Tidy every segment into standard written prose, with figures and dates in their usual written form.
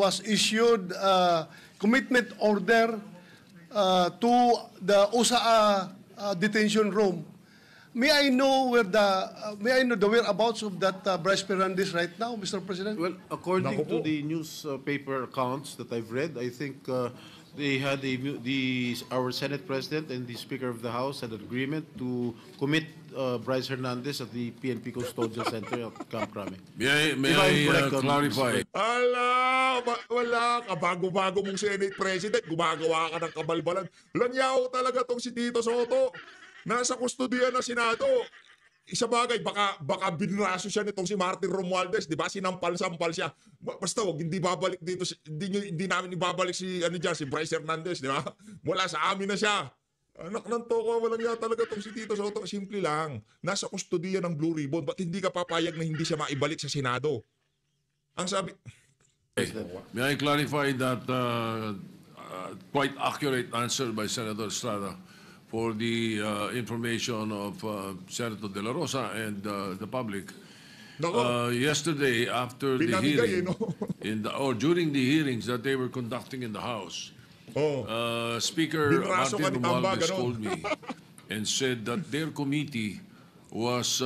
was issued a commitment order to the USAA detention room. May I know the whereabouts of that Bryce Fernandez right now, Mr. President? Well, according to the newspaper accounts that I've read, I think they had our Senate President and the Speaker of the House had an agreement to commit Bryce Hernandez at the PNP Custodial Center at Camp Crame. May I clarify? Wala ka. Bago-bago mong Senate President, gumagawa ka ng kabalbalan. Langyaw talaga tong si Tito Soto. Nasa kustodiya ng Senado. Isa bagay, baka binraso siya nitong si Martin Romualdez, di ba? Sinampal-sampal siya. Basta wag hindi babalik dito, hindi namin ibabalik si Bryce Hernandez, di ba? Wala, sa amin na siya. Anak ng toko, walang nga talaga tong si Tito Soto. Simple lang. Nasa kustodiya ng Blue Ribbon. Ba't hindi ka papayag na hindi siya maibalik sa Senado? Ang sabi... May I clarify that quite accurate answer by Senator Estrada for the information of Senator De La Rosa and the public. Yesterday, after the hearing, during the hearings that they were conducting in the House, Speaker Martin Romualdez called me and said that their committee was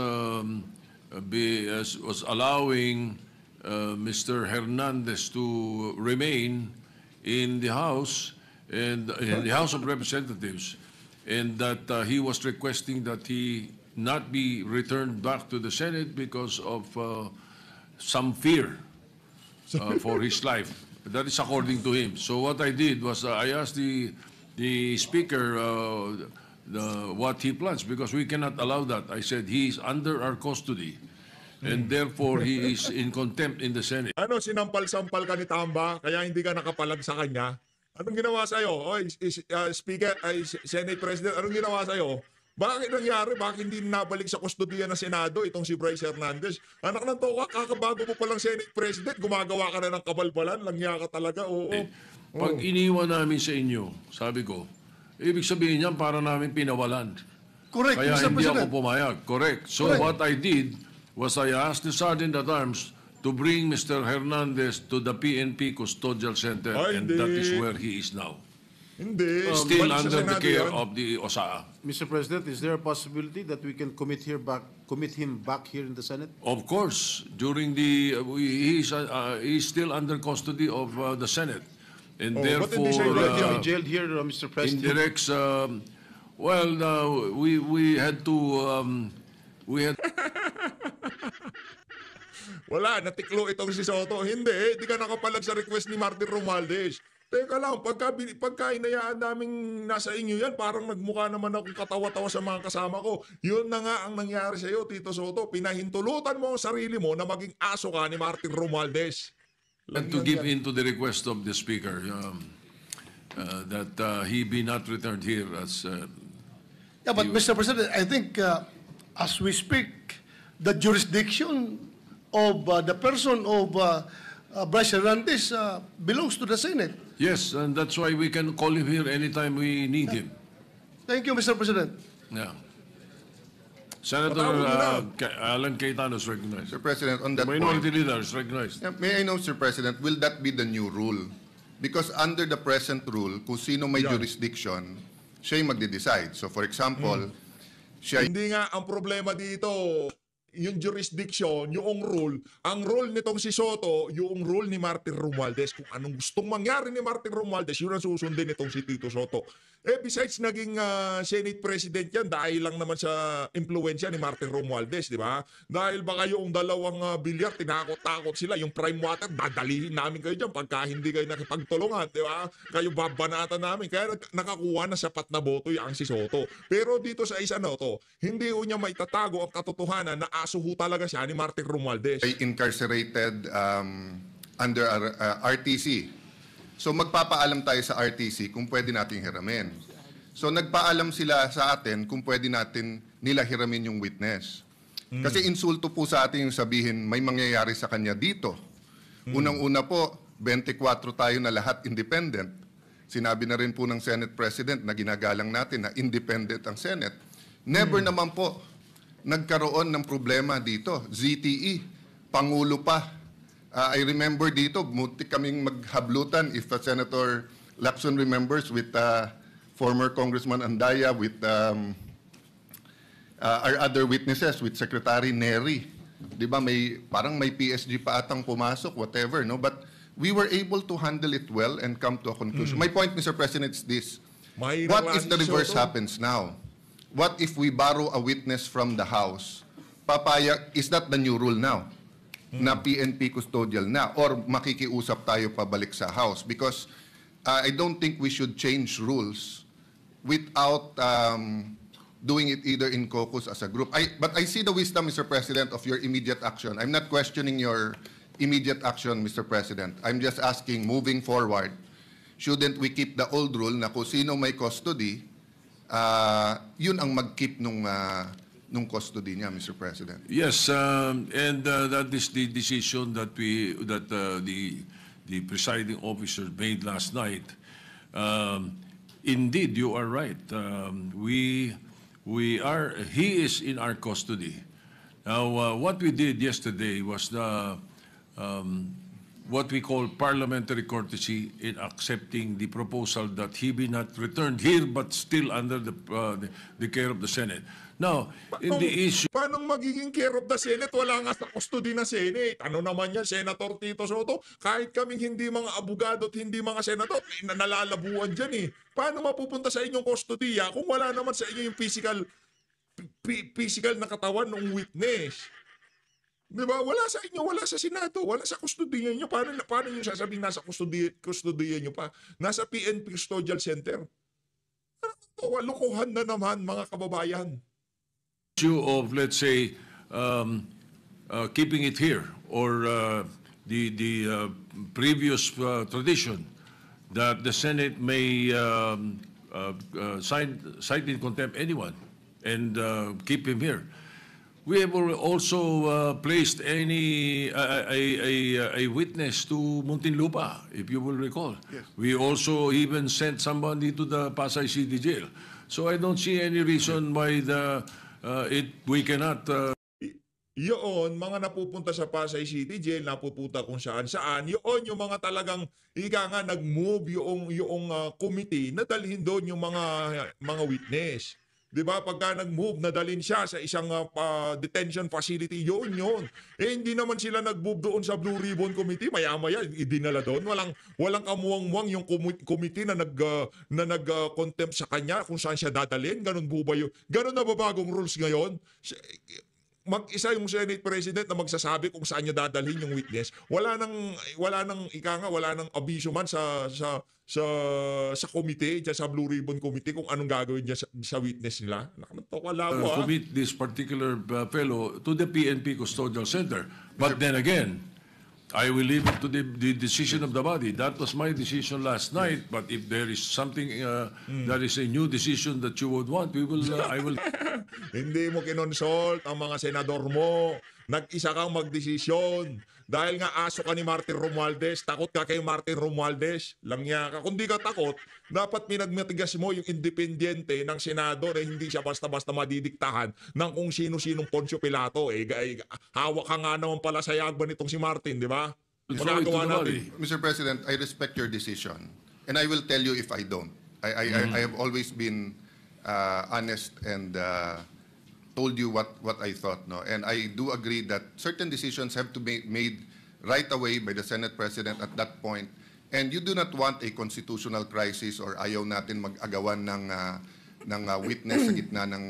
allowing Mr. Hernandez to remain in the House and in the House of Representatives, and that he was requesting that he not be returned back to the Senate because of some fear for his life. That is according to him. So what I did was I asked the Speaker what he plans, because we cannot allow that. I said he is under our custody, and therefore he is in contempt in the Senate. Ano, sinampal-sampal ka ni Tamba, kaya hindi ka nakapalag sa kanya? Anong ginawa sa'yo? Speaker, Senate President, anong ginawa sa'yo? Bakit nangyari? Bakit hindi nabalik sa kustodiya ng Senado itong si Bryce Hernandez? Anak ng toka, kakabago mo palang Senate President, gumagawa ka na ng kabalbalan, langya ka talaga, oo. Pag iniwan namin sa inyo, sabi ko, ibig sabihin niyan para namin pinawalan. Correct, Kaya Mr. hindi President. ako pumayag. Correct. So what I did was I asked the Sergeant at Arms to bring Mr. Hernandez to the PNP Custodial Center, and that is where he is now. Hindi. Still Balik sa under the Senado care yan. of the OSAA. Mr. President, is there a possibility that we can commit him back here in the Senate? Of course, during he's still under custody of the Senate, and What did therefore they say about him? Jailed here, Mr. President. indirects. We had to Wala, natiklo itong si Soto. Hindi ka nakapalag sa request ni Martin Romualdez. Teka lang, pagka inayaan naming nasa inyo yan, parang nagmukha naman akong katawa-tawa sa mga kasama ko. Yun na nga ang nangyari sa iyo, Tito Soto. Pinahintulutan mo ang sarili mo na maging aso ka ni Martin Romualdez. and to give in to the request of the Speaker that he be not returned here as. Yeah, but Mr. President, I think as we speak, the jurisdiction of the person of Bryce Hernandez belongs to the Senate. Yes, and that's why we can call him here anytime we need him. Thank you, Mr. President. Yeah. Senator Alan Cayetano is recognized. Sir President, on that Minority point, Leader is recognized. may I know, Sir President, will that be the new rule? Because under the present rule, kung sino may jurisdiction, siya yung magde-decide. So for example, siya Hindi nga ang problema dito, yung jurisdiction, yung rule, ang rule nitong si Soto, yung rule ni Martin Romualdez. Kung anong gustong mangyari ni Martin Romualdez, yun ang susundin nitong si Tito Soto. Besides, naging Senate President yan dahil lang naman sa impluensya ni Martin Romualdez, di ba? Dahil baka yung dalawang bilyar, tinakot-takot sila. Yung prime water, dadalihin namin kayo dyan pagka hindi kayo nakipagtulungan, di ba? Kayo babanatan namin. Kaya nakakuha na sapat na boto yung si Soto. Pero dito sa isa na to, hindi ho niya maitatago ang katotohanan na aso ho talaga siya ni Martin Romualdez. ay incarcerated under RTC. So magpapaalam tayo sa RTC kung pwede nating hiramin. So nagpaalam sila sa atin kung pwede natin nila hiramin yung witness. Kasi insulto po sa atin yung sabihin may mangyayari sa kanya dito. Unang-una po, 24 tayo na lahat independent. Sinabi na rin po ng Senate President na ginagalang natin na independent ang Senate. Never naman po nagkaroon ng problema dito. ZTE, Pangulo pa I remember dito, muntik kaming maghablutan if Senator Lacson remembers with former Congressman Andaya, with our other witnesses, with Secretary Neri. Di ba, parang may PSG pa atang pumasok, whatever, no? But we were able to handle it well and come to a conclusion. My point, Mr. President, is this. What if the reverse happens now? What if we borrow a witness from the House? Is that the new rule now? Na PNP custodial na? Or makikiusap tayo pabalik sa House? Because I don't think we should change rules without doing it either in caucus as a group. But I see the wisdom, Mr. President, of your immediate action. I'm not questioning your immediate action, Mr. President. I'm just asking, moving forward, shouldn't we keep the old rule na kung sino may custody, yun ang mag-keep nung custody niya, Mr. President? Yes, and that is the decision that the presiding officer made last night. Indeed, you are right. He is in our custody. Now, what we did yesterday was what we call parliamentary courtesy in accepting the proposal that he be not returned here but still under the care of the Senate. Now, in the issue... Paano magiging care of the Senate? Wala nga sa custody na Senate. Ano naman yan, Senator Tito Soto? Kahit kaming hindi mga abogado at hindi mga senator, nalalabuan dyan eh. Paano mapupunta sa inyong kustodiya kung wala naman sa inyo yung physical na katawan ng witness? Di ba? Wala sa inyo, wala sa Senado, wala sa kustodiya nyo. Paano nyo sasabihin nasa kustodiya nyo pa? Nasa PNP Custodial Center. Lukuhan na naman, mga kababayan. Issue of, let's say, keeping it here, or the previous tradition that the Senate may cite in contempt anyone and keep him here. We have also placed a witness to Muntinlupa, if you will recall. Yes. We also even sent somebody to the Pasay City Jail. So I don't see any reason why we cannot... Yun, mga napupunta sa Pasay City Jail, napupunta kung saan-saan, yun yung mga talagang nag-move yung committee na dalhin doon yung mga witness. Diba? Pagka nag-move, nadalhin siya sa isang detention facility, yun. Eh, hindi naman sila nag-move doon sa Blue Ribbon Committee. Maya-maya, idinala doon. Walang kamuwang-muwang yung committee na nag-contempt sa kanya kung saan siya dadalhin. Ganun po ba yun? Ganun na ba bagong rules ngayon? Mag-isa yung Senate President na magsasabi kung saan niya dadalhin yung witness. Wala nang abiso man sa committee, sa Blue Ribbon Committee kung anong gagawin niya sa witness nila. Commit this particular fellow to the PNP Custodial Center. But then again, I will leave it to the decision of the body. That was my decision last night. But if there is something that is a new decision that you would want, I will... Hindi mo kinonsult ang mga senador mo. Nag-isa kang magdesisyon. Dahil nga aso ka ni Martin Romualdez, takot ka kay Martin Romualdez, langya ka. Kung di ka takot, dapat pinagmatigas mo yung independyente ng Senado na hindi siya basta-basta madidiktahan ng kung sino-sinong Poncio Pilato. Hawak ka nga naman pala sa yagban nitong si Martin, di ba? Magagawa natin. Mr. President, I respect your decision. And I will tell you if I don't. I have always been honest and told you what I thought, no? And I do agree that certain decisions have to be made right away by the Senate President at that point. And you do not want a constitutional crisis or ayaw natin mag-agawan ng witness sa gitna ng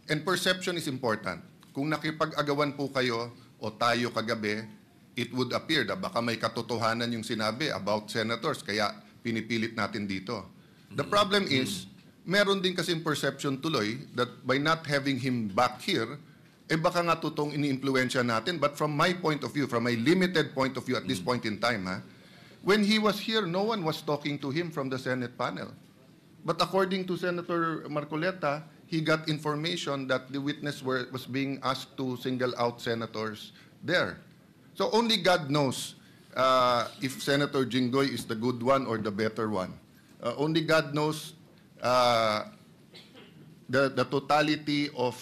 and perception is important. Kung nakipag-agawan po kayo o tayo kagabi, it would appear na baka may katotohanan yung sinabi about senators kaya pinipilit natin dito. The problem is meron din kasing perception tuloy that by not having him back here, baka nga totoong ini-impluensya natin. But from my point of view, from my limited point of view at this point in time, when he was here, no one was talking to him from the Senate panel. But according to Senator Marcoleta, he got information that the witness was being asked to single out senators there. So only God knows if Senator Jinggoy is the good one or the better one. Only God knows the totality of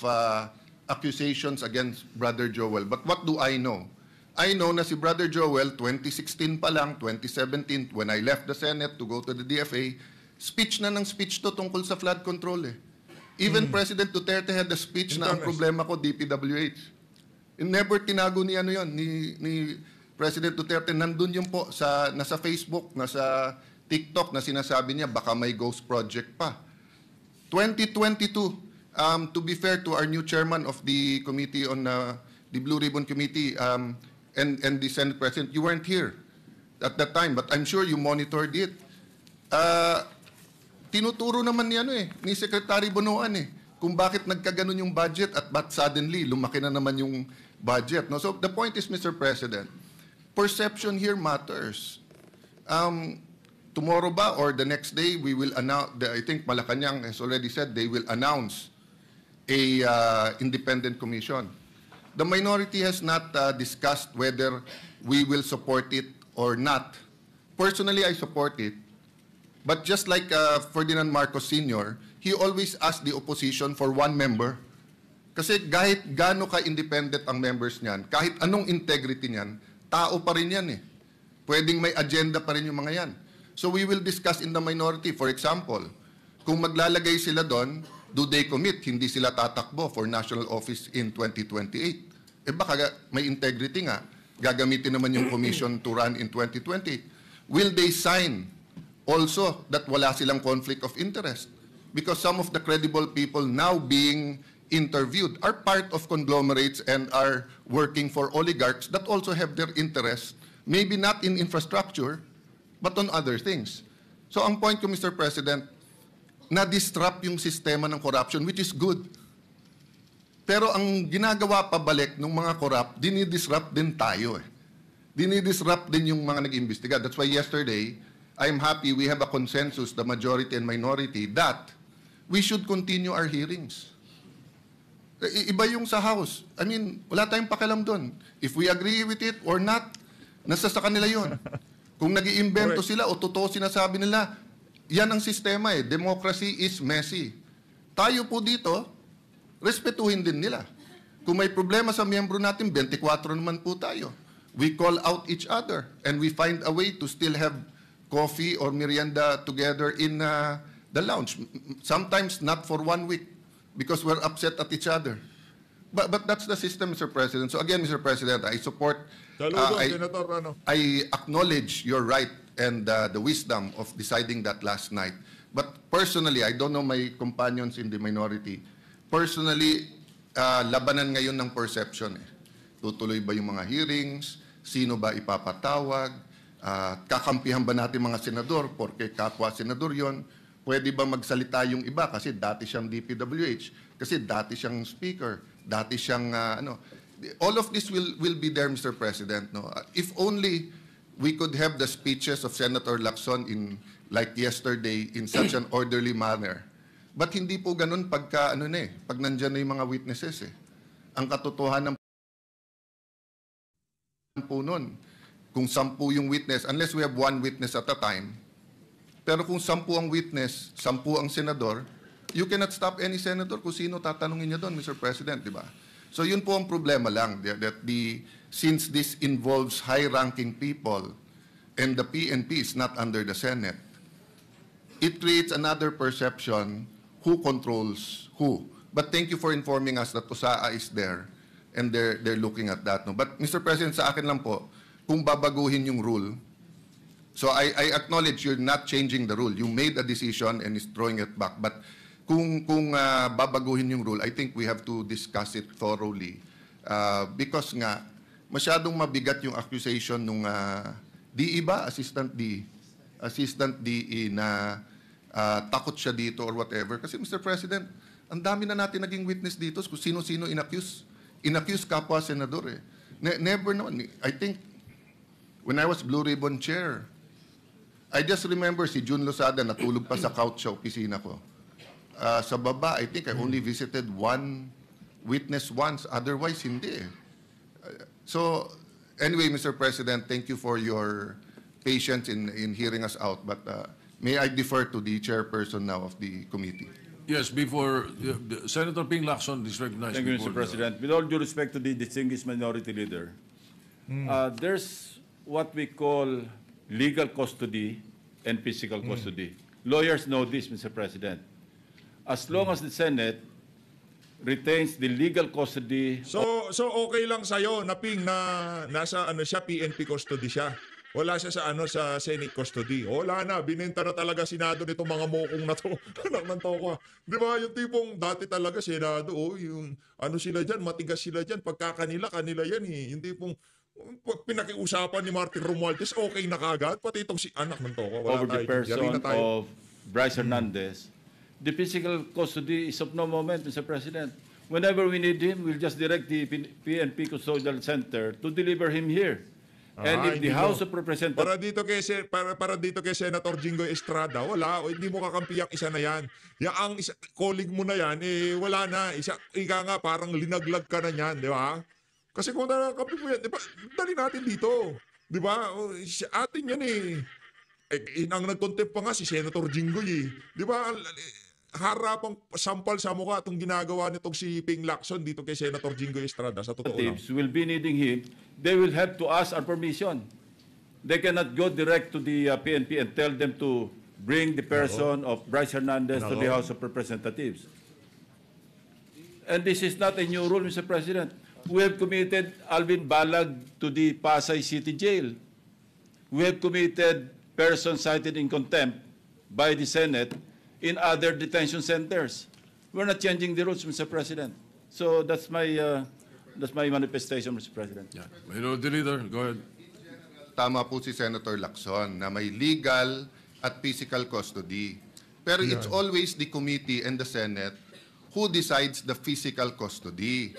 accusations against Brother Joel. But what do I know? I know na si Brother Joel, 2016 pa lang, 2017, when I left the Senate to go to the DFA, speech na ng speech to tungkol sa flood control eh. Even President Duterte had a speech na ang problema ko DPWH. Never tinago ni ano yon ni President Duterte. Nandun yun po sa nasa Facebook, nasa TikTok na sinasabi niya baka may ghost project pa. 2022, to be fair to our new chairman of the committee on the Blue Ribbon Committee and the Senate President, you weren't here at that time, but I'm sure you monitored it. Tinuturo naman ni Secretary Bonoan kung bakit nagkaganon yung budget at ba't suddenly lumaki na naman yung budget. No? So the point is, Mr. President, perception here matters. Tomorrow ba or the next day, we will announce, I think Malacanang has already said they will announce a independent commission. The minority has not discussed whether we will support it or not. Personally, I support it. But just like Ferdinand Marcos Sr., he always asked the opposition for one member. Kasi kahit gaano ka-independent ang members niyan, kahit anong integrity niyan, tao pa rin yan eh. Pwedeng may agenda pa rin yung mga yan. So we will discuss in the minority. For example, kung maglalagay sila doon, do they commit? Hindi sila tatakbo for national office in 2028. Baka may integrity nga. Gagamitin naman yung commission to run in 2028. Will they sign also that wala silang conflict of interest? Because some of the credible people now being interviewed are part of conglomerates and are working for oligarchs that also have their interests, maybe not in infrastructure, but on other things. So ang point ko, Mr. President, na-disrupt yung sistema ng corruption, which is good. Pero ang ginagawa pabalik ng mga corrupt, dinidisrupt din tayo eh. Dinidisrupt din yung mga nag-imbestiga. That's why yesterday, I'm happy we have a consensus, the majority and minority, that we should continue our hearings. Iba yung sa House. I mean, wala tayong pakialam doon. If we agree with it or not, nasa sa kanila yun. Kung nag-iimbento sila o totoo sinasabi nila, yan ang sistema eh. Democracy is messy. Tayo po dito, respetuhin din nila. Kung may problema sa miyembro natin, 24 naman po tayo. We call out each other and we find a way to still have coffee or merienda together in the lounge. Sometimes not for 1 week because we're upset at each other. But that's the system, Mr. President. So again, Mr. President, I support, I acknowledge your right and the wisdom of deciding that last night. But personally, I don't know my companions in the minority. Personally, labanan ngayon ng perception. Tutuloy ba yung mga hearings? Sino ba ipapatawag? Kakampihan ba natin mga senador? Porque kapwa senador yon. Pwede ba magsalita yung iba? Kasi dati siyang DPWH. Kasi dati siyang speaker. Dati siyang all of this will be there, Mr. President. No? If only we could have the speeches of Senator Lacson in like yesterday in such an orderly manner. But hindi po ganun pagka pag nandiyan na yung mga witnesses eh. Ang katotohanan po nun, kung 10 yung witness, unless we have 1 witness at a time, pero kung 10 ang witness, 10 ang senador, you cannot stop any senator kung sino tatanungin niya doon, Mr. President, di ba? So yun po ang problema lang, that since this involves high-ranking people and the PNP is not under the Senate, it creates another perception who controls who. But thank you for informing us that USAA is there and they're looking at that. No? But Mr. President, sa akin lang po, kung babaguhin yung rule, so I acknowledge you're not changing the rule. You made a decision and is throwing it back. But kung babaguhin yung rule, I think we have to discuss it thoroughly. Because nga, masyadong mabigat yung accusation nung DE ba? Assistant DE na takot siya dito or whatever. Kasi Mr. President, ang dami na natin naging witness dito kung sino-sino inaccuse. Inaccuse kapwa senador eh. Never naman. I think when I was Blue Ribbon Chair, I just remember si June Losada natulog pa sa couch sa opisina ko. Sa baba, I think I only visited 1 witness once. Otherwise, hindi eh. So, anyway, Mr. President, thank you for your patience in hearing us out. But may I defer to the chairperson now of the committee? Yes, before Senator Ping Lacson is recognized. Thank you, before Mr. President. With all due respect to the distinguished minority leader, There's what we call legal custody and physical custody. Lawyers know this, Mr. President. As long as the Senate retains the legal custody. So okay lang sa'yo na Ping na nasa siya, PNP custody siya. Wala siya sa Senate custody. Wala na, binenta na talaga Senado nitong mga mokong na to. Anak ng toko. Di ba, yung tipong dati talaga Senado, yung sila dyan, matigas sila dyan. Pagka kanila yan eh. Yung tipong pinakiusapan ni Martin Romualdez, okay na kagad. Pati itong si anak ng toko. Wala Over the tayo. person Yari na tayo. of Bryce Hernandez, the physical custody is of no moment, Mr. President. Whenever we need him, we'll just direct the PNP Custodial Center to deliver him here. And if the House of Representatives... Para dito kay Senator Jinggoy Estrada, wala. O, hindi mo kakampi ang isa na yan. Ang colleague mo na yan, wala na. Ika nga, parang linaglag ka na yan, di ba? Kasi kung nakakampi mo yan, di ba, dali natin dito. Di ba? Atin yan ang nag-contempt pa nga si Senator Jinggoy Di ba? Harapang sampal sa mukha itong ginagawa nitong si Ping Lacson dito kay Senator Jinggoy Estrada. Sa totoo lang. will be needing him, they will have to ask our permission. They cannot go direct to the PNP and tell them to bring the person of Bryce Hernandez to the House of Representatives. And this is not a new rule, Mr. President. We have committed Alvin Balag to the Pasay City Jail. We have committed persons cited in contempt by the Senate in other detention centers. We're not changing the rules, Mr. President. So that's my manifestation, Mr. President. Yeah. Minority Leader, go ahead. Tama po si Senator Lacson na may legal at physical custody. Pero it's always the committee and the Senate who decides the physical custody.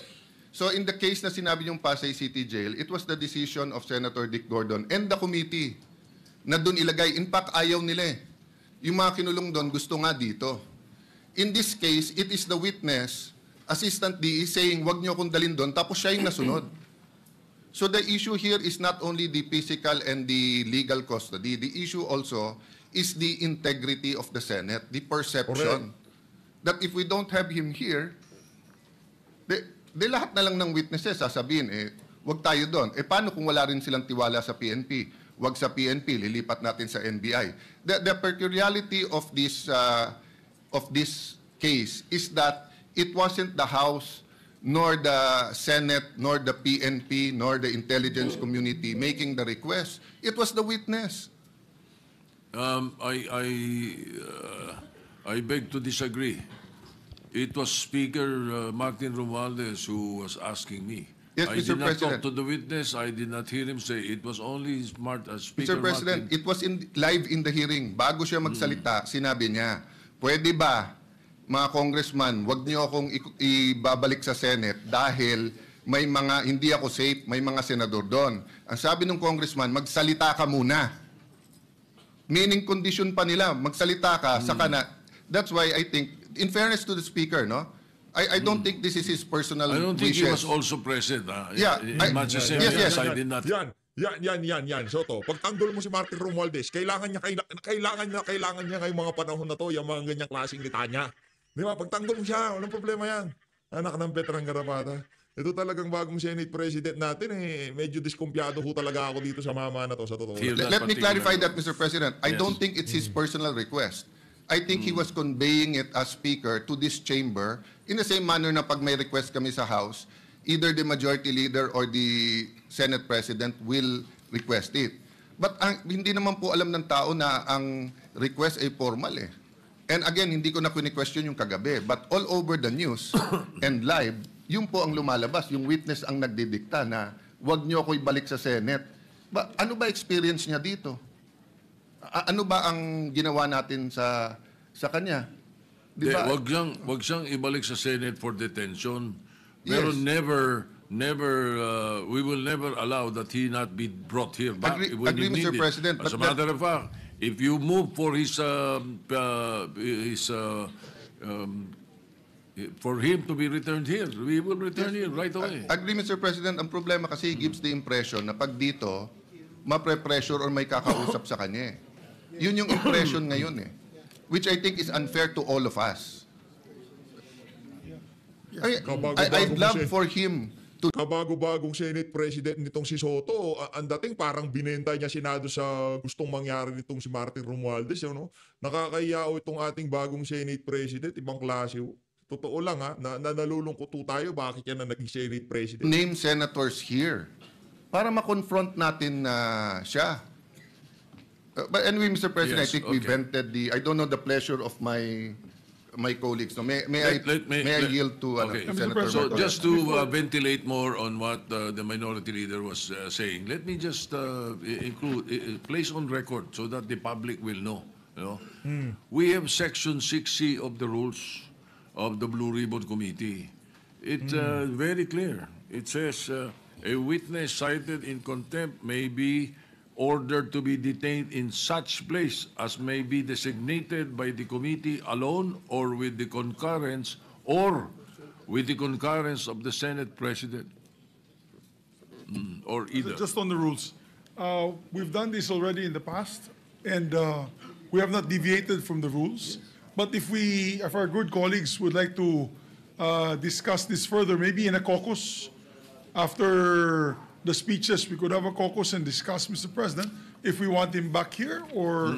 So in the case na sinabi yung Pasay City Jail, it was the decision of Senator Dick Gordon and the committee na doon ilagay. In fact, ayaw nila Yung mga kinulong doon, gusto nga dito. In this case, it is the witness, Assistant DE, saying, wag niyo akong dalhin doon, tapos siya yung nasunod. So the issue here is not only the physical and the legal custody. The issue also is the integrity of the Senate, the perception that if we don't have him here, de lahat na lang ng witnesses sasabihin, wag tayo doon. Paano kung wala rin silang tiwala sa PNP? Wag sa PNP, lilipat natin sa NBI. The peculiarity of this case is that it wasn't the House, nor the Senate, nor the PNP, nor the intelligence community making the request. It was the witness. I beg to disagree. It was Speaker Martin Romualdez who was asking me. Yes, I Mr. did not President. talk to the witness. I did not hear him say. It was only Speaker Mr. President, Martin. it was live in the hearing. Bago siya magsalita, sinabi niya, pwede ba, mga congressman, wag niyo akong ibabalik sa Senate dahil may mga, hindi ako safe, may mga senador doon. Ang sabi ng congressman, magsalita ka muna. Meaning condition pa nila, magsalita ka, saka na. That's why I think, in fairness to the Speaker, no? I don't think this is his personal I don't think he was wishes. also present. Yeah, Much as yes. I did not. Yan. Soto, pagtanggol mo si Martin Romualdez, kailangan niya ngayong mga panahon na to, yung mga ganyang klaseng litanya. Di ba? Pagtanggol mo siya, walang problema yan. Anak ng veteran garapata. Ito talagang bagong Senate President natin, medyo diskumpiyado ho talaga ako dito sa mama na to, sa totoo. Let me clarify that, Mr. President. I don't think it's his personal request. I think he was conveying it as Speaker to this chamber in the same manner na pag may request kami sa House, either the Majority Leader or the Senate President will request it. But hindi naman po alam ng tao na ang request ay formal And again, hindi ko na kini-question yung kagabi. But all over the news and live, yun po ang lumalabas. Yung witness ang nagdidikta na wag niyo ako ibalik sa Senate. Ano ba experience niya dito? Ano ba ang ginawa natin sa kanya? Di ba? Wag siyang ibalik sa Senate for detention. Yes. Pero we will never allow that he not be brought here back when Agree, you need Mr. it. President, As a but matter of fact, if you move for for him to be returned here, we will return here right away. Agree, Mr. President. Ang problema kasi gives the impression na pag dito, mapre-pressure or may kakausap sa kanya. Yun yung impression ngayon which I think is unfair to all of us. I'd love for him Kabago-bagong Senate President nitong si Soto, ang dating parang binenta niya Senado sa gustong mangyari nitong si Martin Romualdez. No? Nakakahiya itong ating bagong Senate President, ibang klase. Totoo lang nalulungkot tayo bakit yan na naging Senate President. Name senators here para ma-confront natin na siya. But anyway, Mr. President, Yes, I think we okay. vented I don't know the pleasure of my colleagues. No? May I yield to Okay. Senator So Marcoleta? just to ventilate more on what the minority leader was saying, let me just place on record so that the public will know. You know, we have Section 6C of the rules of the Blue Ribbon Committee. It's very clear. It says a witness cited in contempt may be ordered to be detained in such place as may be designated by the committee alone or with the concurrence of the Senate President. Or either. Just on the rules, we've done this already in the past, and we have not deviated from the rules. But if our good colleagues would like to discuss this further, maybe in a caucus after the speeches, we could have a caucus and discuss, Mr. President, if we want him back here or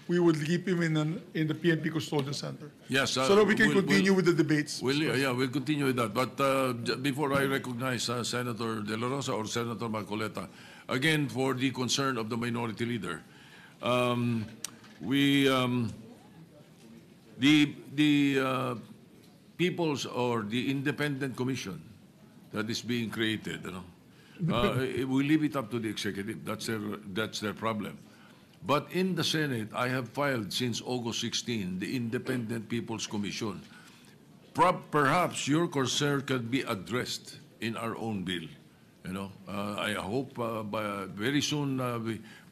we would keep him in the PNP Custodial Center. Yes, so that we can continue with the debates. We'll continue with that. But before I recognize Senator De La Rosa or Senator Marcoleta, again, for the concern of the minority leader, the People's or the Independent Commission that is being created, we leave it up to the executive. That's their problem. But in the Senate, I have filed since August 16 the Independent People's Commission. Perhaps your concern can be addressed in our own bill. I hope very soon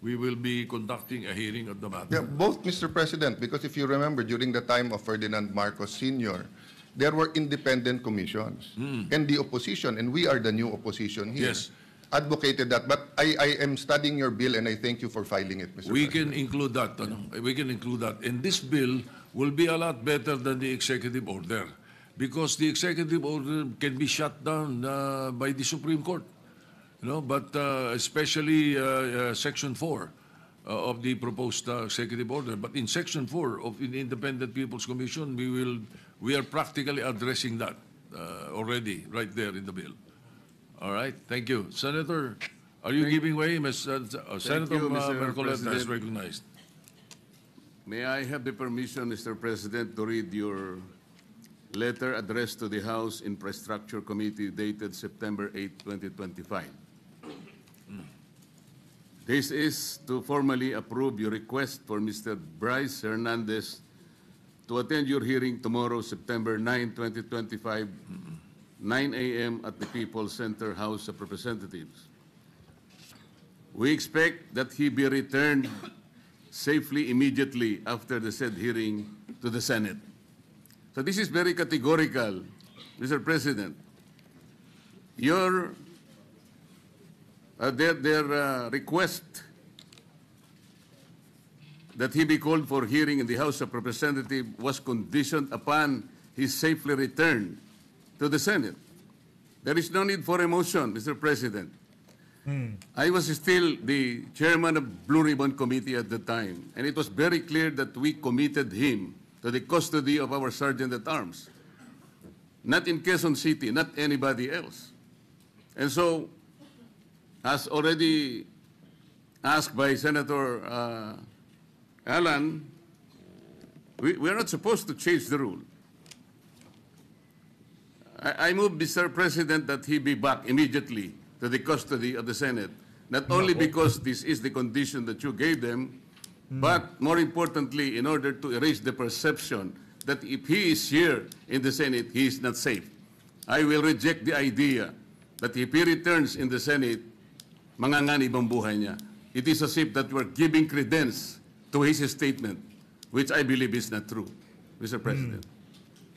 we will be conducting a hearing of the matter. Yeah, both, Mr. President, because if you remember, during the time of Ferdinand Marcos Sr., there were independent commissions. And the opposition, and we are the new opposition here, Yes. advocated that. But I am studying your bill, and I thank you for filing it, Mr. We President. can include that. We can include that. And this bill will be a lot better than the executive order because the executive order can be shut down by the Supreme Court. But especially Section 4 of the proposed executive order. But in Section 4 of the Independent People's Commission, we are practically addressing that already right there in the bill. All right, thank you. Senator, are you giving way? Senator you, Mr. Marcoleta is President. recognized. May I have the permission, Mr. President, to read your letter addressed to the House Infrastructure Committee dated September 8, 2025. This is to formally approve your request for Mr. Bryce Hernandez to attend your hearing tomorrow, September 9, 2025, 9 a.m. at the People's Center House of Representatives. We expect that he be returned safely immediately after the said hearing to the Senate. So this is very categorical, Mr. President. Their request that he be called for hearing in the House of Representatives was conditioned upon his safely return to the Senate. There is no need for a motion, Mr. President. I was still the chairman of Blue Ribbon Committee at the time, and it was very clear that we committed him to the custody of our Sergeant-at-Arms. Not in Quezon City, not anybody else. And so, as already asked by Senator Alan, we are not supposed to change the rule. I move, Mr. President, that he be back immediately to the custody of the Senate, not only because this is the condition that you gave them, but more importantly, in order to erase the perception that if he is here in the Senate, he is not safe. I will reject the idea that if he returns in the Senate, manganganib ang buhay niya. It is as if that we're giving credence to his statement, which I believe is not true, Mr. President.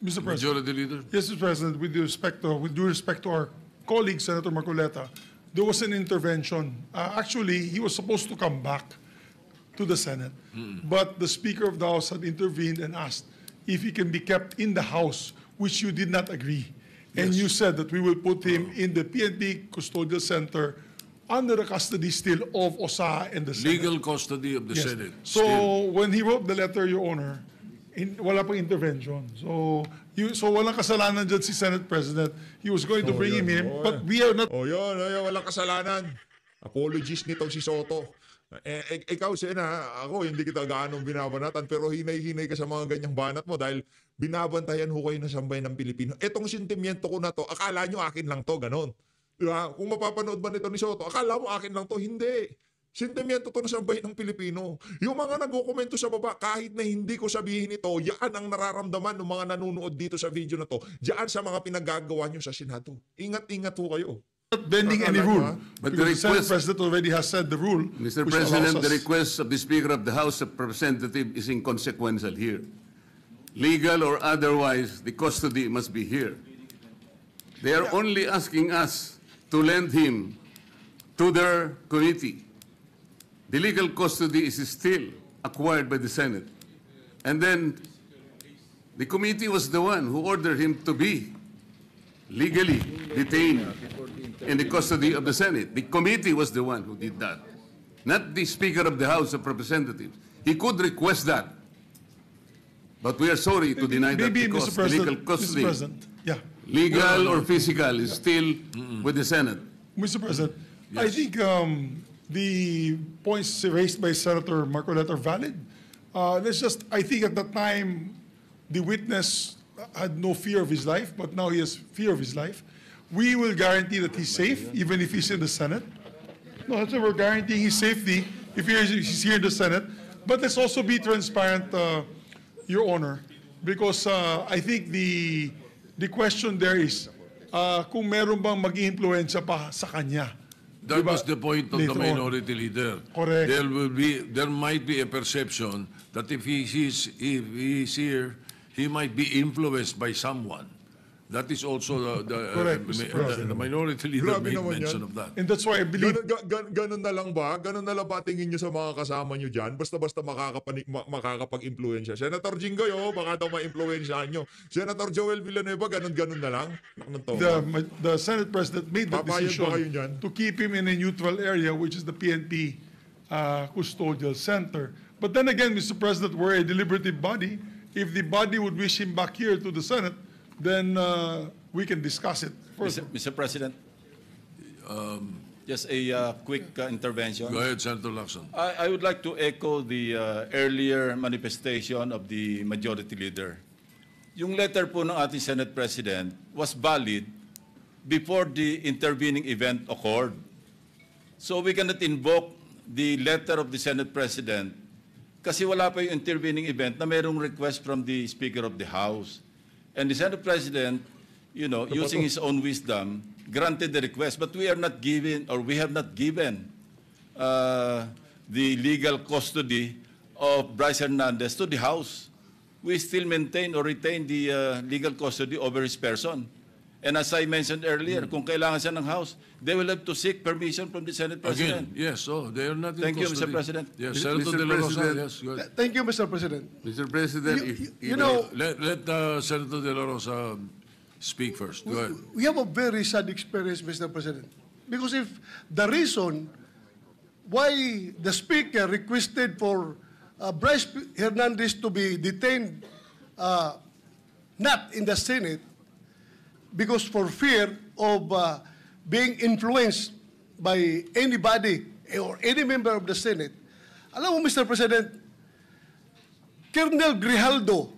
Mr. President. Majority Leader. Yes, Mr. President, with due respect to our colleague, Senator Marcoleta, there was an intervention. Actually, he was supposed to come back to the Senate, but the Speaker of the House had intervened and asked if he can be kept in the House, which you did not agree. And you said that we will put him in the PNP Custodial Center under the custody still of OSA and the Senate. Legal custody of the Yes. Senate. So Still. when he wrote the letter, Your Honor, wala pang intervention. So walang kasalanan dyan si Senate President. He was going to bring him in, but we are not. O yun, walang kasalanan. Apologies nitong si Soto. Ikaw, Sena, ako hindi kita gaano binabanatan, pero hinay-hinay ka sa mga ganyang banat mo dahil binabantayan ho kayo ng sambayan ng Pilipino. Etong sentimiento ko na to, akala nyo akin lang to, ganon. Diba? Kung mapapanood ba nito ni Soto, akala mo akin lang to, hindi. Sentimiento to ng sambayan ng Pilipino. Yung mga nagkukomento sa baba, kahit na hindi ko sabihin ito, yan ang nararamdaman ng mga nanonood dito sa video na to, yan sa mga pinagagawa nyo sa Senado. Ingat-ingat ho kayo. Not bending any rule. But Because the the Senate request- President already has said the rule. Mr. which President, allows the us- request of the Speaker of the House of Representatives is inconsequential here. Legal or otherwise, the custody must be here. They are only asking us to lend him to their committee. The legal custody is still acquired by the Senate. And then the committee was the one who ordered him to be legally detained in the custody of the Senate. The committee was the one who did that, not the Speaker of the House of Representatives. He could request that, but we are sorry to deny that Maybe, because Mr. the legal President, Mr. custody, President, yeah. legal or physical, is still with the Senate. Mr. President, I think the points raised by Senator Marcoleta are valid. I think at the time, the witness had no fear of his life, but now he has fear of his life. We will guarantee that he's safe, even if he's in the Senate. No, that's why we're guaranteeing his safety if he's here in the Senate. But let's also be transparent, Your Honor, because I think the question there is kung meron bang mag-influensya pa sa kanya. That Diba? was the point of the Later on. minority leader. Correct. There might be a perception that if he's here, he might be influenced by someone. That is also Correct, Mr. President. the minority leader Grabe made naman mention yan. of that. And that's why I believe Ganun na lang ba? Ganun na lang ba tingin nyo sa mga kasama nyo dyan? Basta-basta makakapag-impluensya. Senator Jinggoy, baka daw ma-impluensyahan nyo. Senator Joel Villanueva, ganun na lang. the Senate President made that Papayag ba kayo decision dyan? to keep him in a neutral area, which is the PNP Custodial Center. But then again, Mr. President, we're a deliberative body. If the body would wish him back here to the Senate, then we can discuss it further. Mr. President, just a quick intervention. Go ahead, Senator Lacson. I would like to echo the earlier manifestation of the majority leader. Yung letter po ng ating Senate President was valid before the intervening event occurred. So we cannot invoke the letter of the Senate President kasi wala pa yung intervening event na mayroong request from the Speaker of the House. And the Senate President, using his own wisdom, granted the request, but we are not given, or we have not given the legal custody of Bryce Hernandez to the House. We still maintain or retain the legal custody over his person. And as I mentioned earlier, kung kailangan siya ng House, they will have to seek permission from the Senate President. Again, yes, they are not in Thank you, custody. Mr. President. Yes, Mr. Senator De La Rosa, President. yes, go ahead. Thank you, Mr. President. Mr. President, You know, Let Senator De La Rosa speak first. Go ahead. we have a very sad experience, Mr. President. Because if the reason why the Speaker requested for Bryce Hernandez to be detained not in the Senate, because for fear of being influenced by anybody or any member of the Senate. Alam mo, Mr. President, Colonel Grijaldo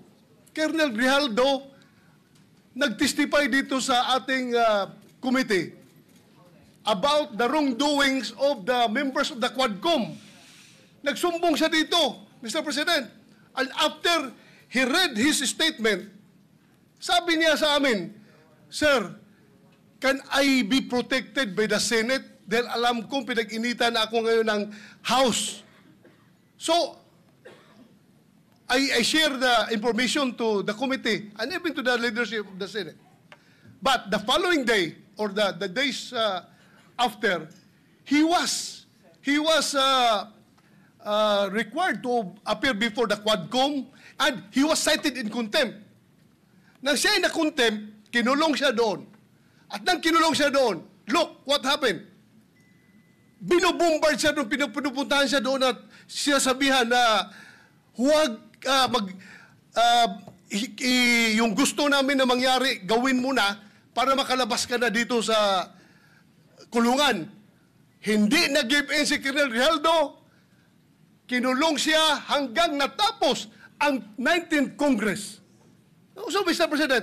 nag-testify dito sa ating committee about the wrongdoings of the members of the Quadcom. Nagsumbong siya dito, Mr. President. And after he read his statement, sabi niya sa amin, Sir, can I be protected by the Senate? Dahil alam kong pinag-initan na ako ngayon ng House. So, I share the information to the committee and even to the leadership of the Senate. But the following day, or the days after, he was required to appear before the Quadcom and he was cited in contempt. Nang siya ay na-contempt, kinulong siya doon. At nang kinulong siya doon, look, what happened? Binubombard siya doon, pinupuntahan siya doon at siya sabihan na huwag yung gusto namin na mangyari, gawin mo na para makalabas ka na dito sa kulungan. Hindi nag-give in si Colonel Grijaldo. Kinulong siya hanggang natapos ang 19th Congress. So, Mr. President,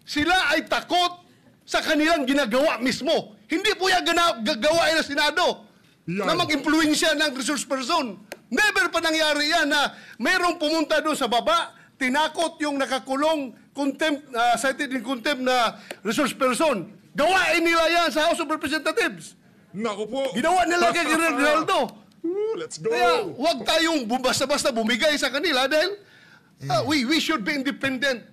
sila ay takot sa kanilang ginagawa mismo. Hindi po yan gagawa ng Senado Yan. na mag-impluensya ng resource person. Never pa nangyari yan na mayroong pumunta doon sa baba, tinakot yung nakakulong contempt, cited in contempt na resource person. Gawain nila yan sa House of Representatives. Naku po. Ginawa nila kay Colonel Grijaldo. Let's go. Kaya huwag tayong basta-basta bumigay sa kanila dahil we should be independent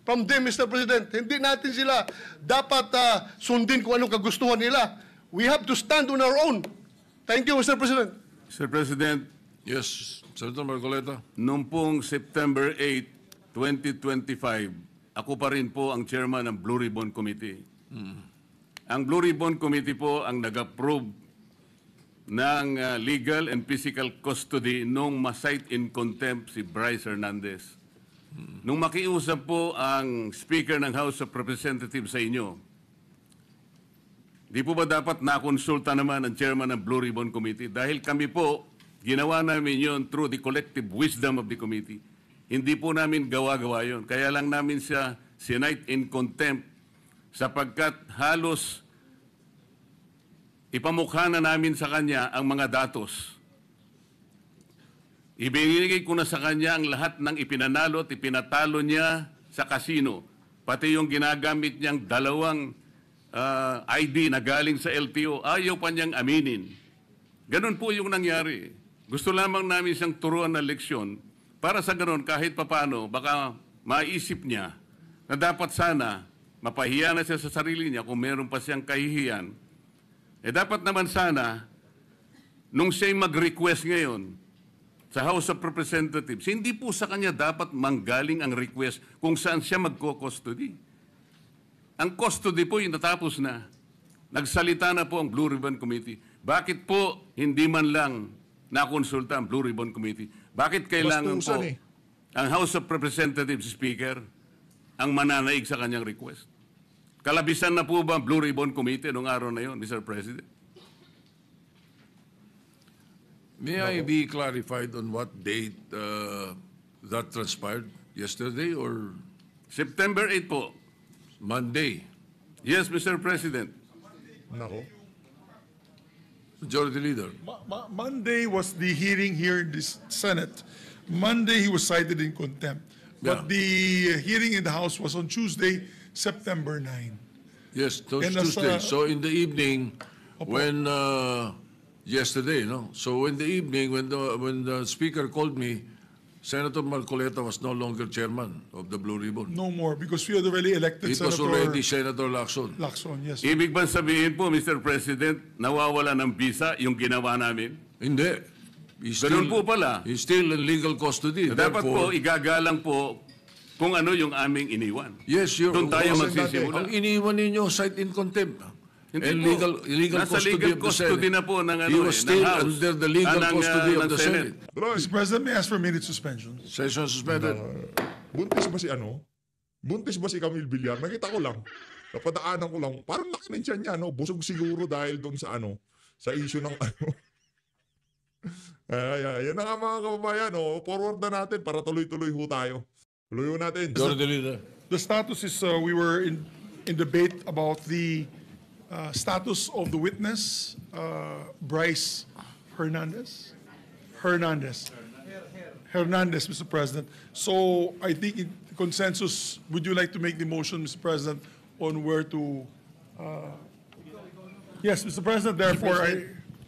from them, Mr. President. Hindi natin sila dapat sundin kung anong kagustuhan nila. We have to stand on our own. Thank you, Mr. President. Mr. President, Yes, Senator Marcoleta. noong pong September 8, 2025, ako pa rin po ang chairman ng Blue Ribbon Committee. Ang Blue Ribbon Committee po ang nag-approve ng legal and physical custody nung ma-cite in contempt si Bryce Hernandez. Nung makiusap po ang Speaker ng House of Representatives sa inyo, di po ba dapat nakonsulta naman ang chairman ng Blue Ribbon Committee? Dahil kami po, ginawa namin yon through the collective wisdom of the committee. Hindi po namin gawa-gawa yon. Kaya lang namin siya sinite in contempt sapagkat halos ipamukha na namin sa kanya ang mga datos. Ibinigay ko na sa kanya ang lahat ng ipinanalo at ipinatalo niya sa kasino. Pati yung ginagamit niyang dalawang ID na galing sa LTO, ayaw pa niyang aminin. Ganun po yung nangyari. Gusto lamang namin siyang turuan ng leksyon para sa ganun kahit papano baka maisip niya na dapat sana mapahiya na siya sa sarili niya kung meron pa siyang kahihiyan. Dapat naman sana nung siya'y mag-request ngayon sa House of Representatives, hindi po sa kanya dapat manggaling ang request kung saan siya magko-custody. Ang custody po yung natapos na. Nagsalita na po ang Blue Ribbon Committee. Bakit po hindi man lang nakonsulta ang Blue Ribbon Committee? Bakit kailangan po ang House of Representatives Speaker ang mananaig sa kanyang request? Kalabisan na po ba ang Blue Ribbon Committee noong araw na yon, Mr. President? May I be clarified on what date that transpired? Yesterday or September 8 po. Monday? Yes, Mr. President. Nako. Majority Leader. Monday was the hearing here in the Senate. Monday he was cited in contempt. But Yeah. the hearing in the House was on Tuesday, September 9. Yes, And as, Tuesday. So in the evening, Opo. when yesterday, no. So in the evening, when the speaker called me, Senator Marcoleta was no longer chairman of the Blue Ribbon. No more because we had already elected It was Senator already Senator Lacson. Lacson. Yes. Ibig bang sabihin po, Mr. President, nawawala ng visa yung ginawa namin? Hindi. He's Ganun po pala. He's still in legal custody. Dapat po, Therefore, igagalang po kung ano yung aming iniwan. yes, Doon tayo ang magsisimula. iniwan ninyo, cite in contempt. Hindi And po. legal Nasa custody legal of the custody Senate. na po ng, He was still ng House. under the legal ng, custody of ng the Senate. Tuloy. Mr. President, may I ask for a minute suspension? Session suspended. Buntis ba si ano? Buntis ba si Camille Villar? Nakita ko lang. Napadaanan ko lang. Parang laki ng tiyan niya, no? Busog siguro dahil doon sa ano, sa issue ng ano. Yan na nga mga kababayan, no? Forward na natin para tuloy-tuloy ho tayo. Tuloy ho natin. Majority Leader. The status is we were in debate about the status of the witness, Bryce Hernandez. Hernandez, Mr. President. So I think in consensus, would you like to make the motion, Mr. President, on where to? Yes, Mr. President. Therefore,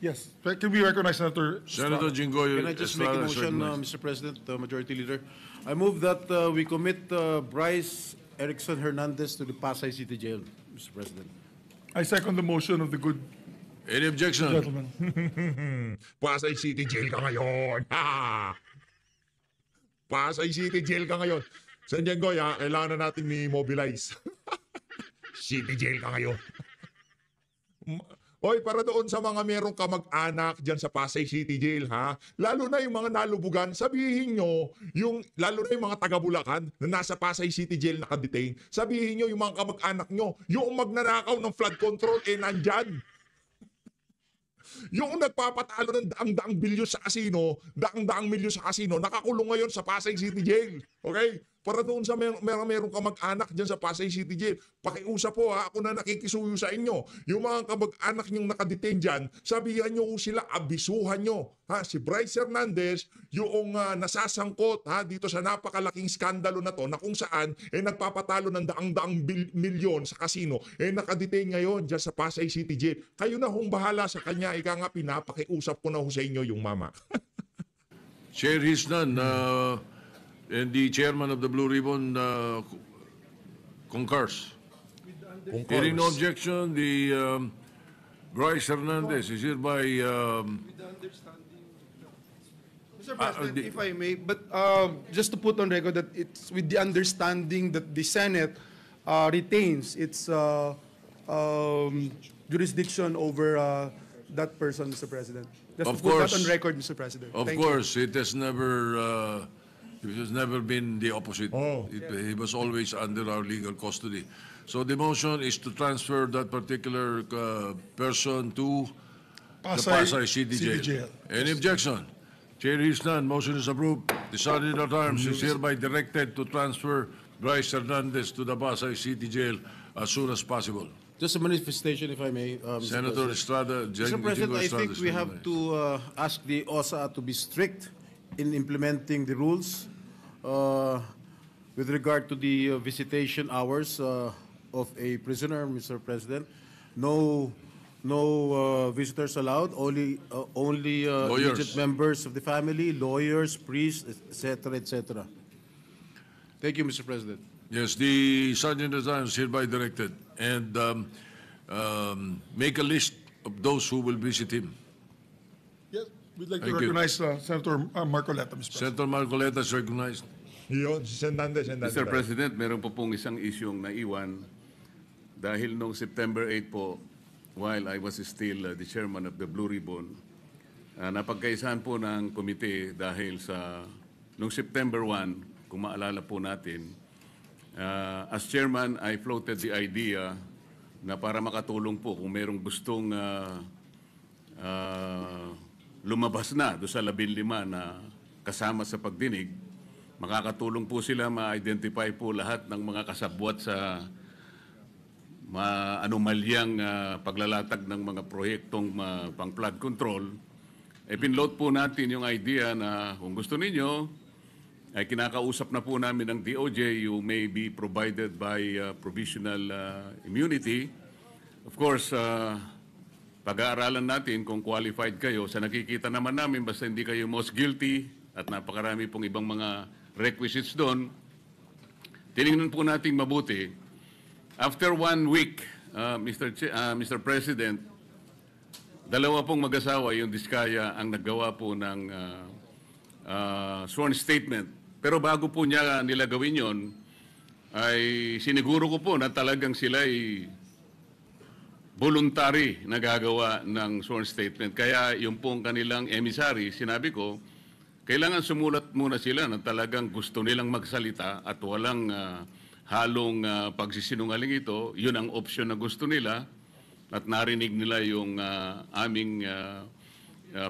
yes. Can we recognize Senator? Senator Jinggoy. Can I just make a motion, Mr. President, Majority Leader? I move that we commit Bryce Erickson Hernandez to the Pasay City Jail, Mr. President. I second the motion of the good Any objection? gentleman. Pasay City Jail ka ngayon. Ha! Pasay City Jail ka ngayon. San Diego, kailangan na natin ni mobilize. City jail ka ngayon. Hoy, para doon sa mga merong kamag-anak dyan sa Pasay City Jail, ha? Lalo na yung mga nalubugan, sabihin nyo, lalo na yung mga taga-Bulacan na nasa Pasay City Jail nakadetain, sabihin nyo yung mga kamag-anak nyo, yung magnanakaw ng flood control, nandyan. Yung nagpapatalo ng daang-daang bilyon sa kasino, daang-daang milyon sa kasino, nakakulong ngayon sa Pasay City Jail. Okay? Para doon sa merong kamag-anak dyan sa Pasay City Jail, pakiusap po ha, ako na nakikisuyo sa inyo. Yung mga kamag-anak nyong nakadetain dyan, sabihan nyo sila, abisuhan nyo. Ha? Si Bryce Hernandez, yung nasasangkot ha, dito sa napakalaking skandalo na to, na kung saan nagpapatalo ng daang-daang milyon sa kasino, nakadetain ngayon dyan sa Pasay City Jail. Kayo na hong bahala sa kanya, ika nga pinapakiusap ko na ho sa inyo yung mama. Chair Hisnan, and the chairman of the Blue Ribbon concurs. Hearing no objection, the Bryce Hernandez is hereby Mr. President, if I may, but just to put on record that it's with the understanding that the Senate retains its jurisdiction over that person, Mr. President. Just Of to put that course. on record, Mr. President. Of Thank you. course, it has never been the opposite. He was always under our legal custody. So the motion is to transfer that particular person to the Pasay City Jail. Any objection? Chair is none. Motion is approved. The Sergeant at Arms is hereby directed to transfer Bryce Hernandez to the Pasay City Jail as soon as possible. Just a manifestation, if I may, Mr. Senator President. Estrada, Mr. President, I Estrada, think we have to ask the OSA to be strict in implementing the rules with regard to the visitation hours of a prisoner, Mr. President. No visitors allowed, only immediate members of the family, lawyers, priests, etc., etc. Thank you, Mr. President. Yes, the Sergeant at Arms is hereby directed and make a list of those who will visit him. Yes, we'd like to Thank you. recognize Senator Marcoleta, Mr. President. Senator Marcoleta is recognized. Yun, si Hernandez. Mr. President, meron po pong isang isyong naiwan dahil noong September 8 po, while I was still the chairman of the Blue Ribbon, napagkaisahan po ng komite dahil sa noong September 1, kung maalala po natin, as chairman, I floated the idea na para makatulong po kung merong gustong lumabas na do sa 15 na kasama sa pagdinig, makakatulong po sila ma-identify po lahat ng mga kasabwat sa anomalyang paglalatag ng mga proyektong pang flood control. Pinload po natin yung idea na kung gusto ninyo, ay kinakausap na po namin ng DOJ, you may be provided by provisional immunity. Of course, pag-aaralan natin kung qualified kayo. Sa nakikita naman namin, basta hindi kayo most guilty at napakarami pong ibang mga requisites doon, tinignan po natin mabuti. After 1 week, Mr. President, dalawa pong mag-asawa, yung Diskaya, ang naggawa po ng sworn statement. Pero bago po niya nila gawin yon, ay siniguro ko po na talagang sila ay voluntary na gagawa ng sworn statement. Kaya yung pong kanilang emissary, sinabi ko, kailangan sumulat muna sila na talagang gusto nilang magsalita at walang halong pagsisinungaling ito. Yun ang option na gusto nila at narinig nila yung aming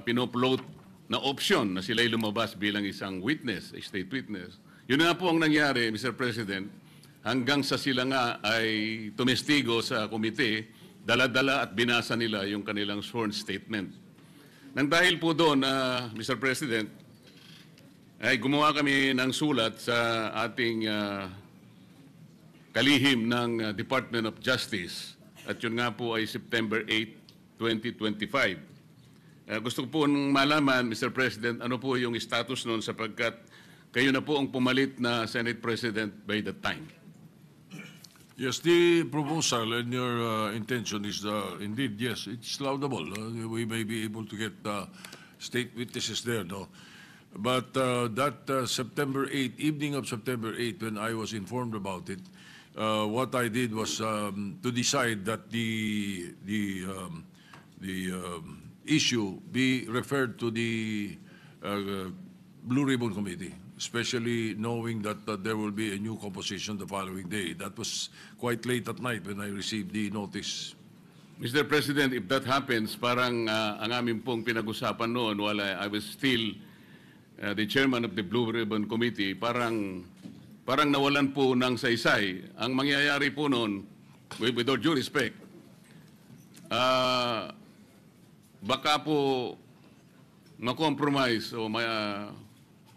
pinupload na option na sila'y lumabas bilang isang witness, a state witness. Yun nga po ang nangyari, Mr. President, hanggang sa sila nga ay tumestigo sa komite, dala-dala at binasa nila yung kanilang sworn statement. Nang dahil po doon, Mr. President, ay gumawa kami ng sulat sa ating kalihim ng Department of Justice at yun nga po ay September 8, 2025. Gusto ko po malaman, Mr. President, ano po yung status noon sapagkat kayo na po ang pumalit na Senate President by that time. Yes, the proposal and your intention is indeed, yes, it's laudable. We may be able to get state witnesses there, no? But that September 8, evening of September 8, when I was informed about it, what I did was to decide that the issue be referred to the Blue Ribbon Committee, especially knowing that there will be a new composition the following day. That was quite late at night when I received the notice. Mr. President, if that happens, parang ang amin pong pinag-usapan noon while I was still the chairman of the Blue Ribbon Committee, parang nawalan po ng saysay. Ang mangyayari po noon, with all due respect, baka po ma-compromise o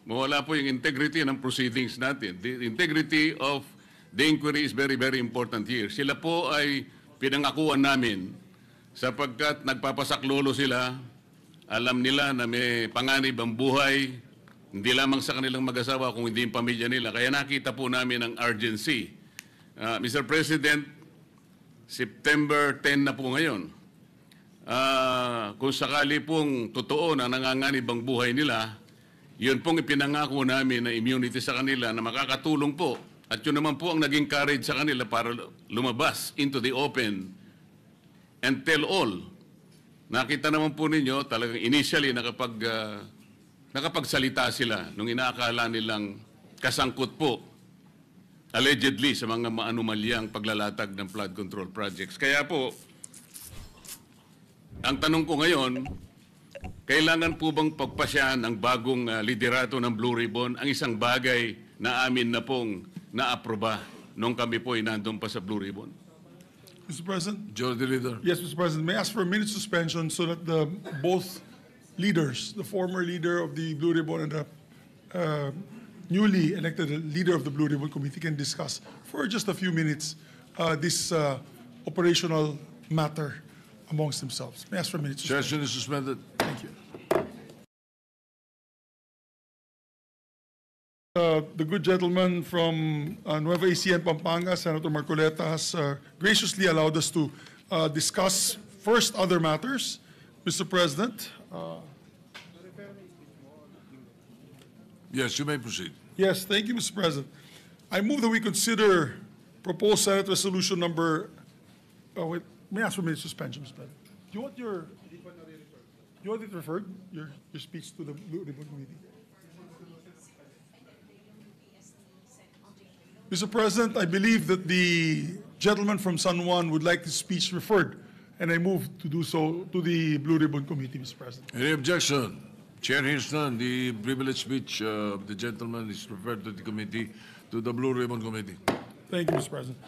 mawala po yung integrity ng proceedings natin. The integrity of the inquiry is very, very important here. Sila po ay pinangakuan namin sapagkat nagpapasaklolo sila, alam nila na may panganib ang buhay, hindi lamang sa kanilang mag-asawa kung hindi yung pamilya nila. Kaya nakita po namin ang urgency. Mr. President, September 10 na po ngayon. Kung sakali pong totoo na nanganganib ang buhay nila, yun pong ipinangako namin na immunity sa kanila na makakatulong po. At yun naman po ang naging courage sa kanila para lumabas into the open and tell all. Nakita naman po ninyo, talagang initially nakapagsalita sila nung inaakala nilang kasangkot po, allegedly, sa mga maanumalyang paglalatag ng flood control projects. Kaya po, ang tanong ko ngayon, kailangan po bang pagpasyahan ng bagong liderato ng Blue Ribbon ang isang bagay na amin na pong na-aproba nung kami po ay nandun pa sa Blue Ribbon? Mr. President? Majority Leader. Yes, Mr. President. May I ask for a minute suspension so that both leaders, the former leader of the Blue Ribbon and the newly elected leader of the Blue Ribbon Committee can discuss for just a few minutes this operational matter amongst themselves. May I ask for a minute suspension? Session is suspended. Thank you. The good gentleman from Nueva Ecija and Pampanga, Senator Marcoleta, has graciously allowed us to discuss first other matters. Mr. President. Yes, you may proceed. Yes, thank you, Mr. President. I move that we consider proposed Senate Resolution number. Wait, may I ask for a minute suspension, Mr. President? Do you want it referred? Your speech to the Blue Ribbon Committee. Mr. President, I believe that the gentleman from San Juan would like his speech referred, and I move to do so to the Blue Ribbon Committee, Mr. President. Any objection? Chair hears none. The privileged speech of the gentleman is referred to the committee, to the Blue Ribbon Committee. Thank you, Mr. President.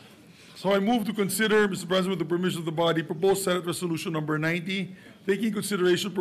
So I move to consider, Mr. President, with the permission of the body, proposed Senate Resolution number 90, taking consideration